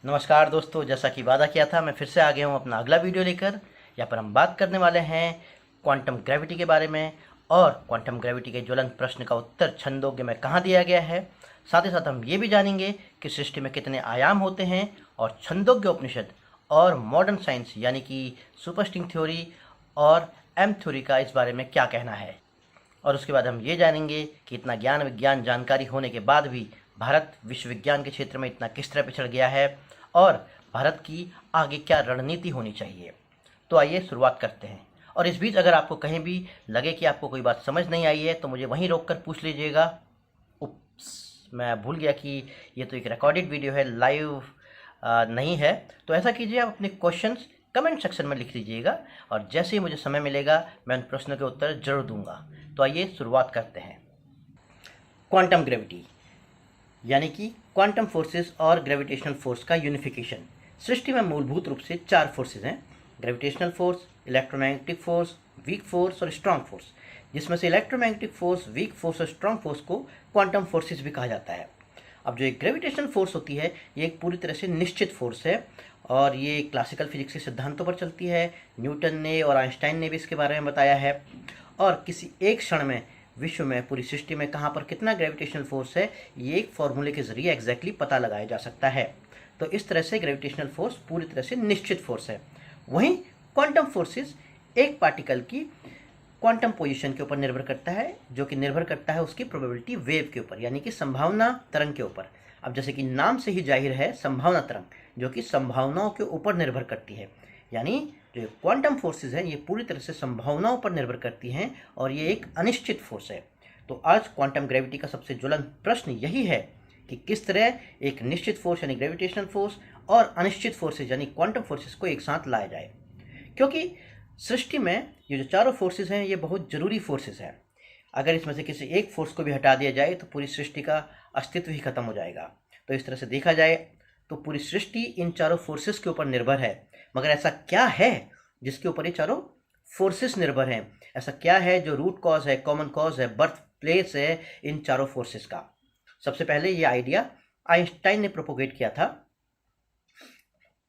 नमस्कार दोस्तों, जैसा कि वादा किया था मैं फिर से आ गया हूँ अपना अगला वीडियो लेकर। यहाँ पर हम बात करने वाले हैं क्वांटम ग्रेविटी के बारे में और क्वांटम ग्रेविटी के ज्वलंत प्रश्न का उत्तर छंदोग्य में कहाँ दिया गया है। साथ ही साथ हम ये भी जानेंगे कि सृष्टि में कितने आयाम होते हैं और छंदोग्य उपनिषद और मॉडर्न साइंस यानी कि सुपरस्ट्रिंग थ्योरी और एम थ्योरी का इस बारे में क्या कहना है। और उसके बाद हम ये जानेंगे कि इतना ज्ञान विज्ञान जानकारी होने के बाद भी भारत विश्व विज्ञान के क्षेत्र में इतना किस तरह पिछड़ गया है और भारत की आगे क्या रणनीति होनी चाहिए। तो आइए शुरुआत करते हैं। और इस बीच अगर आपको कहीं भी लगे कि आपको कोई बात समझ नहीं आई है तो मुझे वहीं रोक कर पूछ लीजिएगा। उप्स, मैं भूल गया कि ये तो एक रिकॉर्डेड वीडियो है, लाइव नहीं है। तो ऐसा कीजिए, आप अपने क्वेश्चंस कमेंट सेक्शन में लिख दीजिएगा और जैसे ही मुझे समय मिलेगा मैं उन प्रश्नों के उत्तर जरूर दूंगा। तो आइए शुरुआत करते हैं। क्वांटम ग्रेविटी यानी कि क्वांटम फोर्सेस और ग्रेविटेशनल फोर्स का यूनिफिकेशन। सृष्टि में मूलभूत रूप से 4 फोर्सेस हैं: gravitational force, electromagnetic force, weak force और स्ट्रांग फोर्स। जिसमें से इलेक्ट्रोमैग्नेटिक फोर्स, वीक फोर्स और स्ट्रांग फोर्स को क्वांटम फोर्सेस भी कहा जाता है। अब जो एक ग्रेविटेशनल फोर्स होती है ये एक पूरी तरह से निश्चित फोर्स है और ये क्लासिकल फिजिक्स के सिद्धांतों पर चलती है। न्यूटन ने और आइंस्टाइन ने भी इसके बारे में बताया है। और किसी एक क्षण में विश्व में, पूरी सृष्टि में कहाँ पर कितना ग्रेविटेशनल फोर्स है ये एक फॉर्मूले के जरिए एग्जैक्टली पता लगाया जा सकता है। तो इस तरह से ग्रेविटेशनल फोर्स पूरी तरह से निश्चित फोर्स है। वहीं क्वांटम फोर्सेस एक पार्टिकल की क्वांटम पोजीशन के ऊपर निर्भर करता है, जो कि निर्भर करता है उसकी प्रोबेबिलिटी वेव के ऊपर यानी कि संभावना तरंग के ऊपर। अब जैसे कि नाम से ही जाहिर है, संभावना तरंग जो कि संभावनाओं के ऊपर निर्भर करती है। यानी जो क्वांटम फोर्सेस हैं ये पूरी तरह से संभावनाओं पर निर्भर करती हैं और ये एक अनिश्चित फोर्स है। तो आज क्वांटम ग्रेविटी का सबसे ज्वलंत प्रश्न यही है कि किस तरह एक निश्चित फोर्स यानी ग्रेविटेशनल फोर्स और अनिश्चित फोर्सेस यानी क्वांटम फोर्सेस को एक साथ लाया जाए। क्योंकि सृष्टि में ये जो चारों फोर्सेस हैं ये बहुत ज़रूरी फोर्सेस हैं। अगर इसमें से किसी एक फोर्स को भी हटा दिया जाए तो पूरी सृष्टि का अस्तित्व ही खत्म हो जाएगा। तो इस तरह से देखा जाए तो पूरी सृष्टि इन चारों फोर्सेस के ऊपर निर्भर है। मगर ऐसा क्या है जिसके ऊपर ये चारों फोर्सेस निर्भर हैं? ऐसा क्या है जो रूट कॉज है, कॉमन कॉज है, बर्थ प्लेस है इन चारों फोर्सेस का? सबसे पहले ये आइडिया आइंस्टाइन ने प्रोपोगेट किया था।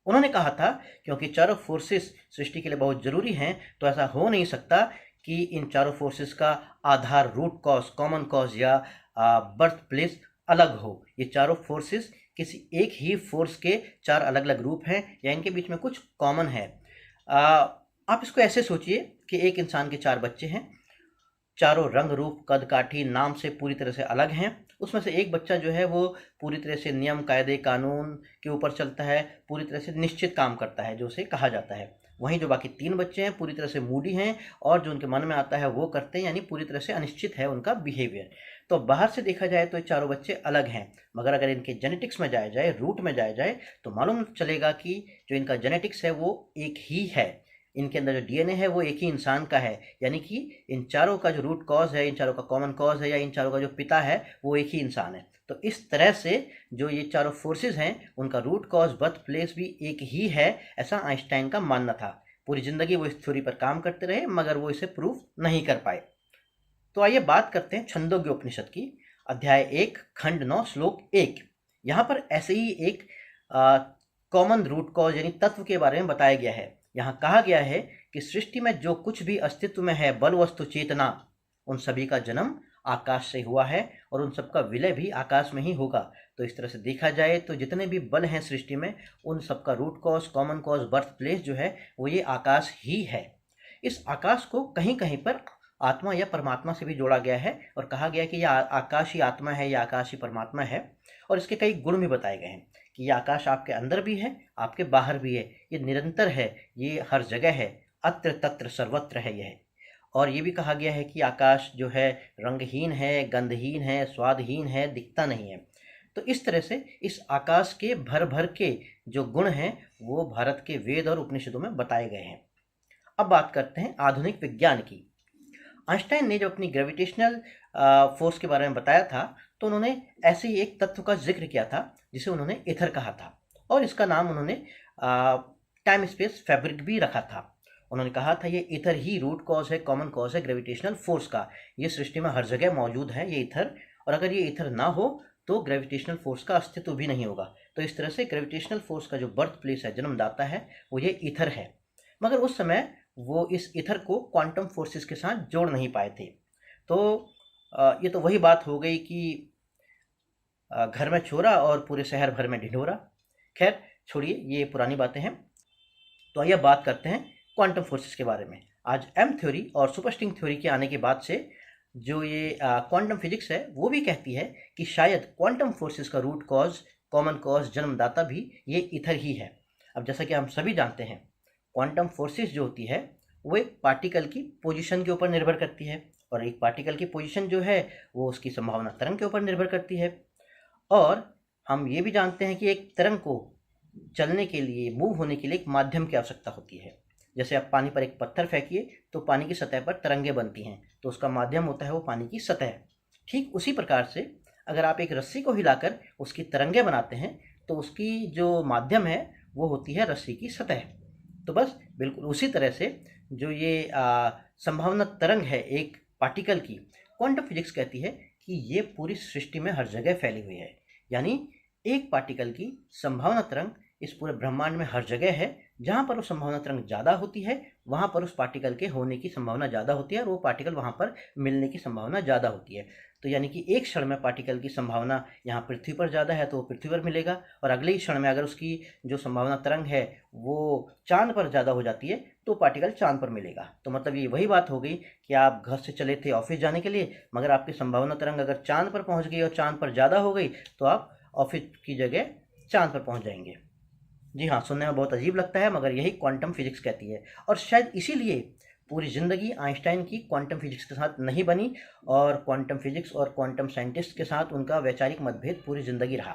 उन्होंने कहा था क्योंकि चारों फोर्सेस सृष्टि के लिए बहुत जरूरी हैं तो ऐसा हो नहीं सकता कि इन चारों फोर्सेस का आधार, रूट कॉज, कॉमन कॉज या बर्थ प्लेस अलग हो। ये चारों फोर्सेस किसी एक ही फोर्स के 4 अलग अलग रूप हैं या इनके बीच में कुछ कॉमन है। आप इसको ऐसे सोचिए कि एक इंसान के 4 बच्चे हैं, चारों रंग, रूप, कद, काठी, नाम से पूरी तरह से अलग हैं। उसमें से एक बच्चा जो है वो पूरी तरह से नियम, कायदे, कानून के ऊपर चलता है, पूरी तरह से निश्चित काम करता है जो उसे कहा जाता है। वहीं जो बाकी 3 बच्चे हैं पूरी तरह से मूडी हैं और जो उनके मन में आता है वो करते हैं, यानी पूरी तरह से अनिश्चित है उनका बिहेवियर। तो बाहर से देखा जाए तो ये चारों बच्चे अलग हैं, मगर अगर इनके जेनेटिक्स में जाया जाए, रूट में जाया जाए तो मालूम चलेगा कि जो इनका जेनेटिक्स है वो एक ही है। इनके अंदर जो डीएनए है वो एक ही इंसान का है। यानी कि इन चारों का जो रूट कॉज है, इन चारों का कॉमन कॉज है या इन चारों का जो पिता है वो एक ही इंसान है। तो इस तरह से जो ये चारों फोर्सेस हैं उनका रूट कॉज, बर्थ प्लेस भी एक ही है, ऐसा आइंस्टाइन का मानना था। पूरी जिंदगी वो इस थ्योरी पर काम करते रहे मगर वो इसे प्रूव नहीं कर पाए। तो आइए बात करते हैं छंदोग्य उपनिषद की, अध्याय 1, खंड 9, श्लोक 1। यहाँ पर ऐसे ही एक कॉमन रूट कॉज यानी तत्व के बारे में बताया गया है। यहाँ कहा गया है कि सृष्टि में जो कुछ भी अस्तित्व में है, बल, वस्तु, चेतना, उन सभी का जन्म आकाश से हुआ है और उन सबका विलय भी आकाश में ही होगा। तो इस तरह से देखा जाए तो जितने भी बल हैं सृष्टि में उन सबका root cause, common cause, birth place जो है वो ये आकाश ही है। इस आकाश को कहीं कहीं पर आत्मा या परमात्मा से भी जोड़ा गया है और कहा गया कि यह आकाश ही आत्मा है, यह आकाश ही परमात्मा है। और इसके कई गुण भी बताए गए हैं कि यह आकाश आपके अंदर भी है, आपके बाहर भी है, ये निरंतर है, ये हर जगह है, अत्र तत्र सर्वत्र है यह। और ये भी कहा गया है कि आकाश जो है रंगहीन है, गंधहीन है, स्वादहीन है, दिखता नहीं है। तो इस तरह से इस आकाश के भर भर के जो गुण हैं वो भारत के वेद और उपनिषदों में बताए गए हैं। अब बात करते हैं आधुनिक विज्ञान की। आइंस्टाइन ने जब अपनी ग्रेविटेशनल फोर्स के बारे में बताया था तो उन्होंने ऐसे ही एक तत्व का जिक्र किया था जिसे उन्होंने ईथर कहा था और इसका नाम उन्होंने टाइम स्पेस फैब्रिक भी रखा था। उन्होंने कहा था ये ईथर ही रूट कॉज है, कॉमन कॉज है ग्रेविटेशनल फोर्स का। ये सृष्टि में हर जगह मौजूद है ये ईथर, और अगर ये ईथर ना हो तो ग्रेविटेशनल फोर्स का अस्तित्व भी नहीं होगा। तो इस तरह से ग्रेविटेशनल फोर्स का जो बर्थ प्लेस है, जन्मदाता है, वो ये ईथर है। मगर उस समय वो इस ईथर को क्वांटम फोर्सेस के साथ जोड़ नहीं पाए थे। तो ये तो वही बात हो गई कि घर में चोरा और पूरे शहर भर में ढिढोरा। खैर छोड़िए, ये पुरानी बातें हैं। तो आइए बात करते हैं क्वांटम फोर्सेस के बारे में। आज एम थ्योरी और सुपरस्ट्रिंग थ्योरी के आने के बाद से जो ये क्वांटम फिजिक्स है वो भी कहती है कि शायद क्वांटम फोर्सेस का रूट कॉज, कॉमन कॉज, जन्मदाता भी ये ईथर ही है। अब जैसा कि हम सभी जानते हैं, क्वांटम फोर्सेस जो होती है वो एक पार्टिकल की पोजीशन के ऊपर निर्भर करती है, और एक पार्टिकल की पोजीशन जो है वो उसकी संभावना तरंग के ऊपर निर्भर करती है। और हम ये भी जानते हैं कि एक तरंग को चलने के लिए, मूव होने के लिए एक माध्यम की आवश्यकता होती है। जैसे आप पानी पर एक पत्थर फेंकिए तो पानी की सतह पर तरंगें बनती हैं, तो उसका माध्यम होता है वो पानी की सतह। ठीक उसी प्रकार से अगर आप एक रस्सी को हिलाकर उसकी तरंगें बनाते हैं तो उसकी जो माध्यम है वो होती है रस्सी की सतह। तो बस बिल्कुल उसी तरह से जो ये संभावना तरंग है एक पार्टिकल की, क्वांटम फिजिक्स कहती है कि ये पूरी सृष्टि में हर जगह फैली हुई है। यानी एक पार्टिकल की संभावना तरंग इस पूरे ब्रह्मांड में हर जगह है। जहाँ पर वो संभावना तरंग ज़्यादा होती है वहाँ पर उस पार्टिकल के होने की संभावना ज़्यादा होती है, और वो पार्टिकल वहाँ पर मिलने की संभावना ज़्यादा होती है। तो यानी कि एक क्षण में पार्टिकल की संभावना यहाँ पृथ्वी पर ज़्यादा है तो वो पृथ्वी पर मिलेगा, और अगले ही क्षण में अगर उसकी जो संभावना तरंग है वो चांद पर ज़्यादा हो जाती है तो पार्टिकल चांद पर मिलेगा। तो मतलब ये वही बात हो गई कि आप घर से चले थे ऑफिस जाने के लिए, मगर आपकी संभावना तरंग अगर चांद पर पहुँच गई और चांद पर ज़्यादा हो गई तो आप ऑफिस की जगह चांद पर पहुँच जाएंगे। जी हाँ, सुनने में बहुत अजीब लगता है, मगर यही क्वांटम फिजिक्स कहती है। और शायद इसीलिए पूरी ज़िंदगी आइंस्टाइन की क्वांटम फिजिक्स के साथ नहीं बनी, और क्वांटम फिजिक्स और क्वांटम साइंटिस्ट के साथ उनका वैचारिक मतभेद पूरी ज़िंदगी रहा।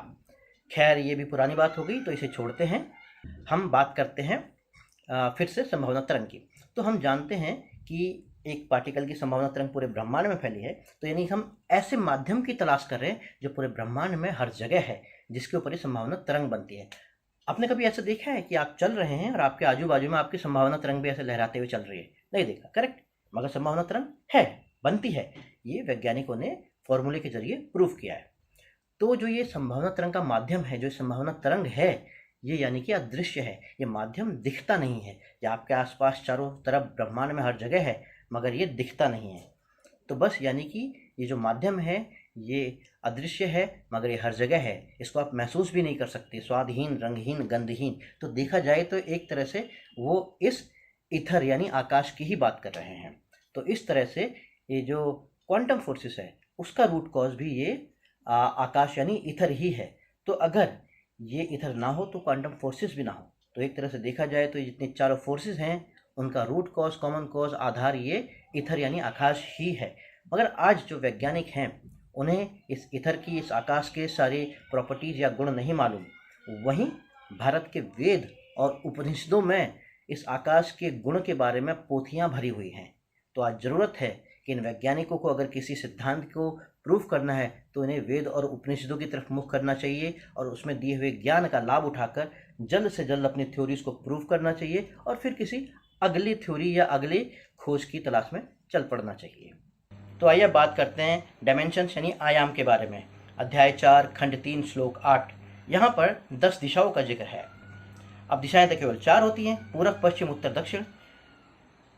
खैर ये भी पुरानी बात हो गई, तो इसे छोड़ते हैं। हम बात करते हैं फिर से संभावना तरंग की। तो हम जानते हैं कि एक पार्टिकल की संभावना तरंग पूरे ब्रह्मांड में फैली है। तो यानी हम ऐसे माध्यम की तलाश कर रहे हैं जो पूरे ब्रह्मांड में हर जगह है, जिसके ऊपर ये संभावना तरंग बनती है। आपने कभी ऐसा देखा है कि आप चल रहे हैं और आपके आजू बाजू में आपकी संभावना तरंग भी ऐसे लहराते हुए चल रही है? नहीं देखा, करेक्ट। मगर संभावना तरंग है, बनती है। ये वैज्ञानिकों ने फॉर्मूले के जरिए प्रूव किया है। तो जो ये संभावना तरंग का माध्यम है, जो संभावना तरंग है, ये यानी कि अदृश्य है। ये माध्यम दिखता नहीं है। ये आपके आसपास चारों तरफ ब्रह्मांड में हर जगह है, मगर ये दिखता नहीं है। तो बस यानी कि ये जो माध्यम है ये अदृश्य है, मगर ये हर जगह है। इसको आप महसूस भी नहीं कर सकते, स्वादहीन, रंगहीन, गंधहीन। तो देखा जाए तो एक तरह से वो इस ईथर यानी आकाश की ही बात कर रहे हैं। तो इस तरह से ये जो क्वांटम फोर्सेस है उसका रूट कॉज भी ये आकाश यानी ईथर ही है। तो अगर ये ईथर ना हो तो क्वांटम फोर्सेस भी ना हो। तो एक तरह से देखा जाए तो ये जितने चारों फोर्सेस हैं उनका रूट कॉज, कॉमन कॉज, आधार ये ईथर यानी आकाश ही है। मगर आज जो वैज्ञानिक हैं उन्हें इस ईथर की, इस आकाश के सारे प्रॉपर्टीज़ या गुण नहीं मालूम। वहीं भारत के वेद और उपनिषदों में इस आकाश के गुण के बारे में पोथियां भरी हुई हैं। तो आज ज़रूरत है कि इन वैज्ञानिकों को अगर किसी सिद्धांत को प्रूव करना है तो इन्हें वेद और उपनिषदों की तरफ मुख करना चाहिए, और उसमें दिए हुए ज्ञान का लाभ उठाकर जल्द से जल्द अपनी थ्योरीज को प्रूव करना चाहिए, और फिर किसी अगली थ्योरी या अगले खोज की तलाश में चल पड़ना चाहिए। तो आइए बात करते हैं डायमेंशंस यानी आयाम के बारे में। अध्याय 4 खंड 3 श्लोक 8। यहाँ पर 10 दिशाओं का जिक्र है। अब दिशाएं तो केवल 4 होती हैं, पूरब, पश्चिम, उत्तर, दक्षिण।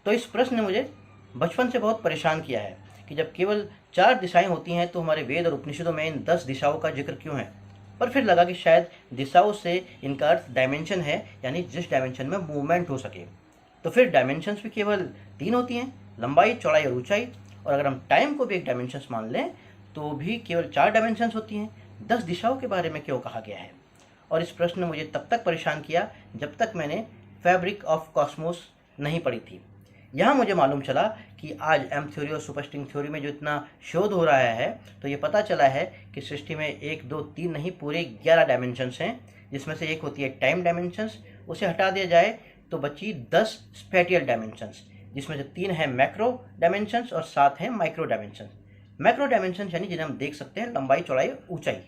तो इस प्रश्न ने मुझे बचपन से बहुत परेशान किया है कि जब केवल 4 दिशाएं होती हैं तो हमारे वेद और उपनिषदों में इन 10 दिशाओं का जिक्र क्यों है। पर फिर लगा कि शायद दिशाओं से इनका अर्थ डायमेंशन है, यानी जिस डायमेंशन में मूवमेंट हो सके। तो फिर डायमेंशंस भी केवल 3 होती हैं, लंबाई, चौड़ाई और ऊंचाई। और अगर हम टाइम को भी एक डायमेंशंस मान लें तो भी केवल 4 डायमेंशंस होती हैं। 10 दिशाओं के बारे में क्यों कहा गया है। और इस प्रश्न ने मुझे तब तक परेशान किया जब तक मैंने फैब्रिक ऑफ कॉस्मोस नहीं पढ़ी थी। यहाँ मुझे मालूम चला कि आज एम थ्योरी और सुपरस्ट्रिंग थ्योरी में जो इतना शोध हो रहा है, तो ये पता चला है कि सृष्टि में 1, 2, 3 नहीं, पूरे 11 डायमेंशंस हैं, जिसमें से एक होती है टाइम डायमेंशंस। उसे हटा दिया जाए तो बची 10 स्पेटियल डायमेंशंस, जिसमें से 3 हैं मैक्रो डायमेंशंस और 7 हैं माइक्रो डायमेंशंस। मैक्रो डायमेंशंस यानी जिन्हें हम देख सकते हैं, लंबाई, चौड़ाई, ऊंचाई।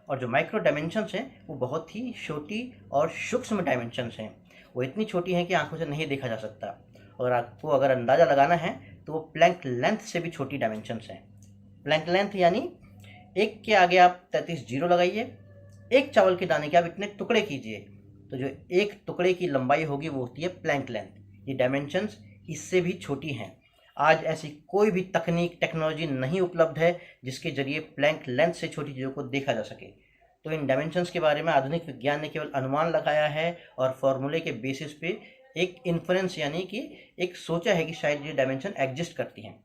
और जो माइक्रो डायमेंशंस हैं वो बहुत ही छोटी और सूक्ष्म डायमेंशंस हैं। वो इतनी छोटी हैं कि आंखों से नहीं देखा जा सकता, और आपको अगर अंदाज़ा लगाना है तो वो प्लैंक लेंथ से भी छोटी डायमेंशंस हैं। प्लैंक लेंथ यानी एक के आगे आप 33 जीरो लगाइए, एक चावल के दाने के आप इतने टुकड़े कीजिए, तो जो एक टुकड़े की लंबाई होगी वो होती है प्लैंक लेंथ। ये डायमेंशंस इससे भी छोटी हैं। आज ऐसी कोई भी तकनीक टेक्नोलॉजी नहीं उपलब्ध है जिसके जरिए प्लैंक लेंथ से छोटी चीज़ों को देखा जा सके। तो इन डायमेंशंस के बारे में आधुनिक विज्ञान ने केवल अनुमान लगाया है और फॉर्मूले के बेसिस पे एक इन्फ्रेंस यानी कि एक सोचा है कि शायद ये डायमेंशन एग्जिस्ट करती हैं।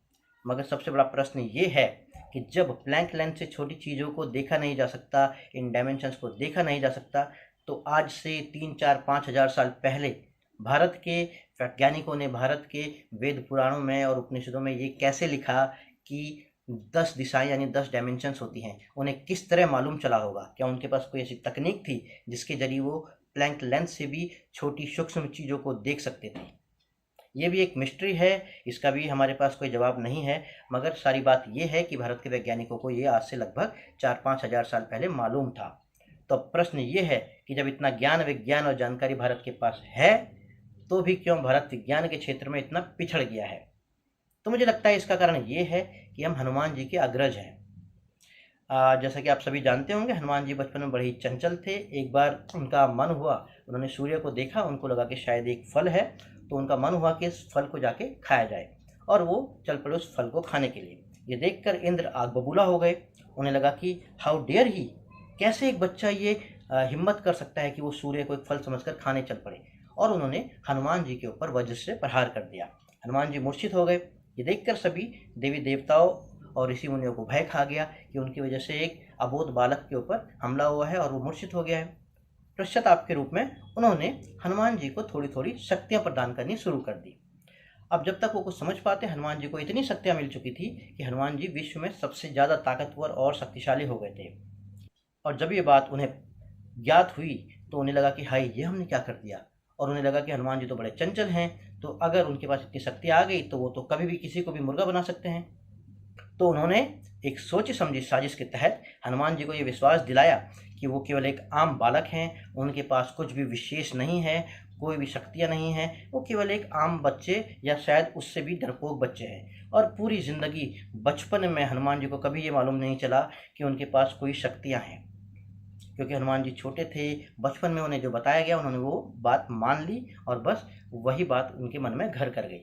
मगर सबसे बड़ा प्रश्न ये है कि जब प्लैंक लेंथ से छोटी चीज़ों को देखा नहीं जा सकता, इन डायमेंशंस को देखा नहीं जा सकता, तो आज से 3, 4, 5,000 साल पहले भारत के वैज्ञानिकों ने भारत के वेद पुराणों में और उपनिषदों में ये कैसे लिखा कि 10 दिशाएं यानी 10 डायमेंशंस होती हैं। उन्हें किस तरह मालूम चला होगा? क्या उनके पास कोई ऐसी तकनीक थी जिसके जरिए वो प्लैंक लेंथ से भी छोटी सूक्ष्म चीज़ों को देख सकते थे? ये भी एक मिस्ट्री है, इसका भी हमारे पास कोई जवाब नहीं है। मगर सारी बात ये है कि भारत के वैज्ञानिकों को ये आज से लगभग 4-5 हज़ार साल पहले मालूम था। तो प्रश्न ये है कि जब इतना ज्ञान, विज्ञान और जानकारी भारत के पास है, तो भी क्यों भारत विज्ञान के क्षेत्र में इतना पिछड़ गया है? तो मुझे लगता है इसका कारण ये है कि हम हनुमान जी के अग्रज हैं। जैसा कि आप सभी जानते होंगे, हनुमान जी बचपन में बड़े ही चंचल थे। एक बार उनका मन हुआ, उन्होंने सूर्य को देखा, उनको लगा कि शायद एक फल है, तो उनका मन हुआ कि इस फल को जाके खाया जाए, और वो चल पड़े उस फल को खाने के लिए। ये देखकर इंद्र आग बबूला हो गए। उन्हें लगा कि हाउ डेयर ही, कैसे एक बच्चा ये हिम्मत कर सकता है कि वो सूर्य को एक फल समझकर खाने चल पड़े, और उन्होंने हनुमान जी के ऊपर वज्र से प्रहार कर दिया। हनुमान जी मूर्छित हो गए। ये देखकर सभी देवी देवताओं और ऋषि मुनियों को भय खा गया कि उनकी वजह से एक अबोध बालक के ऊपर हमला हुआ है और वो मूर्छित हो गया है। पश्चाताप के रूप में उन्होंने हनुमान जी को थोड़ी थोड़ी शक्तियाँ प्रदान करनी शुरू कर दी। अब जब तक वो कुछ समझ पाते, हनुमान जी को इतनी शक्तियाँ मिल चुकी थी कि हनुमान जी विश्व में सबसे ज़्यादा ताकतवर और शक्तिशाली हो गए थे। और जब ये बात उन्हें ज्ञात हुई तो उन्हें लगा कि हाय, ये हमने क्या कर दिया। और उन्हें लगा कि हनुमान जी तो बड़े चंचल हैं, तो अगर उनके पास इतनी शक्ति आ गई तो वो तो कभी भी किसी को भी मुर्गा बना सकते हैं। तो उन्होंने एक सोची समझी साजिश के तहत हनुमान जी को ये विश्वास दिलाया कि वो केवल एक आम बालक हैं, उनके पास कुछ भी विशेष नहीं है, कोई भी शक्तियाँ नहीं हैं, वो केवल एक आम बच्चे या शायद उससे भी डरपोक बच्चे हैं। और पूरी ज़िंदगी बचपन में हनुमान जी को कभी ये मालूम नहीं चला कि उनके पास कोई शक्तियाँ हैं, क्योंकि हनुमान जी छोटे थे। बचपन में उन्हें जो बताया गया उन्होंने वो बात मान ली और बस वही बात उनके मन में घर कर गई।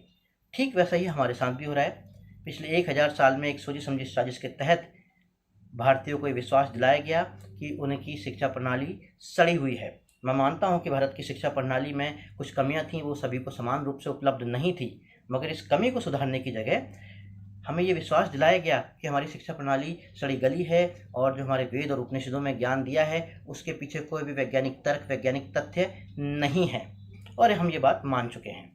ठीक वैसा ही हमारे साथ भी हो रहा है। पिछले 1000 साल में एक सोची समझी साजिश के तहत भारतीयों को ये विश्वास दिलाया गया कि उनकी शिक्षा प्रणाली सड़ी हुई है। मैं मानता हूँ कि भारत की शिक्षा प्रणाली में कुछ कमियाँ थीं, वो सभी को समान रूप से उपलब्ध नहीं थी। मगर इस कमी को सुधारने की जगह हमें ये विश्वास दिलाया गया कि हमारी शिक्षा प्रणाली सड़ी गली है और जो हमारे वेद और उपनिषदों में ज्ञान दिया है उसके पीछे कोई भी वैज्ञानिक तर्क, वैज्ञानिक तथ्य नहीं है, और हम ये बात मान चुके हैं।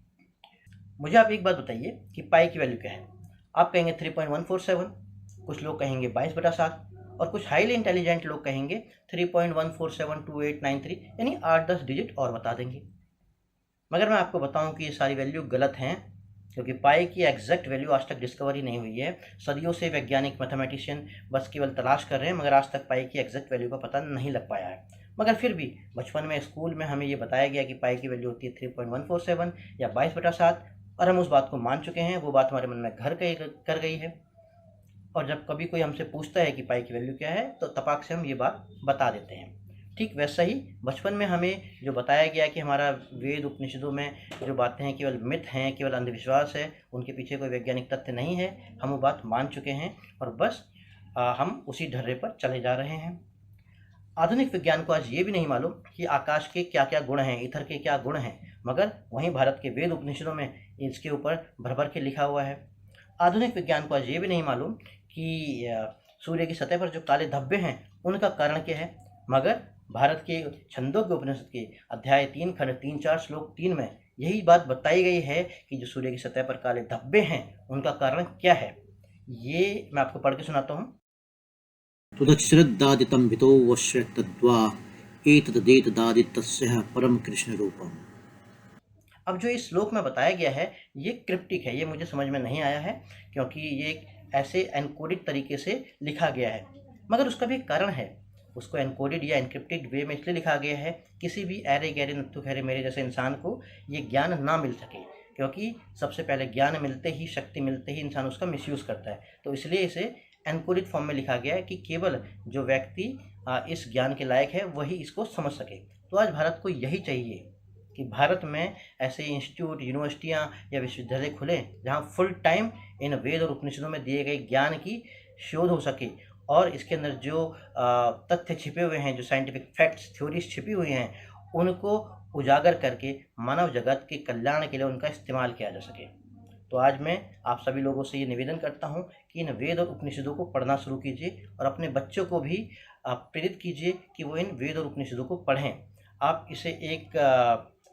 मुझे आप एक बात बताइए कि पाई की वैल्यू क्या है? आप कहेंगे 3.147, कुछ लोग कहेंगे 22/7, और कुछ हाईली इंटेलिजेंट लोग कहेंगे 3.1472893, यानी 8-10 डिजिट और बता देंगे। मगर मैं आपको बताऊं कि ये सारी वैल्यू गलत हैं, क्योंकि पाई की एग्जैक्ट वैल्यू आज तक डिस्कवर ही नहीं हुई है। सदियों से वैज्ञानिक मैथमेटिशियन बस केवल तलाश कर रहे हैं, मगर आज तक पाई की एग्जैक्ट वैल्यू का पता नहीं लग पाया है। मगर फिर भी बचपन में स्कूल में हमें ये बताया गया कि पाई की वैल्यू होती है 3.147 या 22/7, और हम उस बात को मान चुके हैं। वो बात हमारे मन में घर कर गई है, और जब कभी कोई हमसे पूछता है कि पाई की वैल्यू क्या है तो तपाक से हम ये बात बता देते हैं। ठीक वैसा ही बचपन में हमें जो बताया गया कि हमारा वेद उपनिषदों में जो बातें हैं केवल मिथ हैं, केवल अंधविश्वास है, उनके पीछे कोई वैज्ञानिक तथ्य नहीं है, हम वो बात मान चुके हैं और बस हम उसी ढर्रे पर चले जा रहे हैं। आधुनिक विज्ञान को आज ये भी नहीं मालूम कि आकाश के क्या क्या गुण हैं, ईथर के क्या गुण हैं, मगर वहीं भारत के वेद उपनिषदों में इसके ऊपर भर भर के लिखा हुआ है। आधुनिक विज्ञान को आज ये भी नहीं मालूम कि सूर्य की सतह पर जो काले धब्बे हैं उनका कारण क्या है, मगर भारत के छंदोग्य उपनिषद के अध्याय 3 खंड 3-4 श्लोक 3 में यही बात बताई गई है कि जो सूर्य की सतह पर काले धब्बे हैं उनका कारण क्या है। ये मैं आपको पढ़ के सुनाता हूँ। तुदक्षरदादितं भितो वश्रतद्वा एतदेतदादितस्य परम कृष्ण रूपम। अब जो इस श्लोक में बताया गया है ये क्रिप्टिक है, ये मुझे समझ में नहीं आया है, क्योंकि ये एक ऐसे एनकोडेड तरीके से लिखा गया है। मगर उसका भी एक कारण है, उसको एनकोडेड या एनक्रिप्टेड वे में इसलिए लिखा गया है किसी भी ऐरे गहरे नत्थु खैरे मेरे जैसे इंसान को ये ज्ञान ना मिल सके, क्योंकि सबसे पहले ज्ञान मिलते ही, शक्ति मिलते ही इंसान उसका मिसयूज़ करता है। तो इसलिए इसे एनकोडित फॉर्म में लिखा गया है कि केवल जो व्यक्ति इस ज्ञान के लायक है वही इसको समझ सके। तो आज भारत को यही चाहिए कि भारत में ऐसे इंस्टीट्यूट, यूनिवर्सिटियाँ या विश्वविद्यालय खुले जहाँ फुल टाइम इन वेद और उपनिषदों में दिए गए ज्ञान की शोध हो सके और इसके अंदर जो तथ्य छिपे हुए हैं, जो साइंटिफिक फैक्ट्स, थ्योरीज छिपी हुई हैं, उनको उजागर करके मानव जगत के कल्याण के लिए उनका इस्तेमाल किया जा सके। तो आज मैं आप सभी लोगों से ये निवेदन करता हूँ कि इन वेद और उपनिषदों को पढ़ना शुरू कीजिए और अपने बच्चों को भी प्रेरित कीजिए कि वो इन वेद और उपनिषदों को पढ़ें। आप इसे एक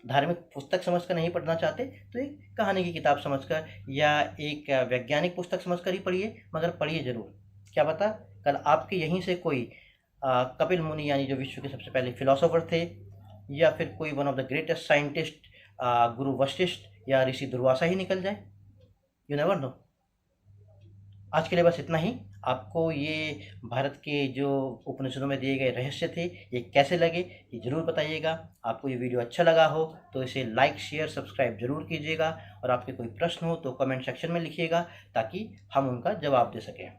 धार्मिक पुस्तक समझकर नहीं पढ़ना चाहते तो एक कहानी की किताब समझकर या एक वैज्ञानिक पुस्तक समझकर ही पढ़िए, मगर पढ़िए ज़रूर। क्या पता कल आपके यहीं से कोई कपिल मुनि यानी जो विश्व के सबसे पहले फिलोसोफर थे, या फिर कोई one of the greatest scientist गुरु वशिष्ठ या ऋषि दुर्वासा ही निकल जाए। You never know. आज के लिए बस इतना ही। आपको ये भारत के जो उपनिषदों में दिए गए रहस्य थे ये कैसे लगे ये ज़रूर बताइएगा। आपको ये वीडियो अच्छा लगा हो तो इसे लाइक, शेयर, सब्सक्राइब जरूर कीजिएगा और आपके कोई प्रश्न हो तो कमेंट सेक्शन में लिखिएगा ताकि हम उनका जवाब दे सकें।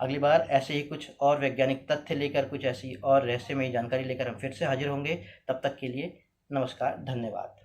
अगली बार ऐसे ही कुछ और वैज्ञानिक तथ्य लेकर, कुछ ऐसी और रहस्यमयी जानकारी लेकर हम फिर से हाजिर होंगे। तब तक के लिए नमस्कार, धन्यवाद।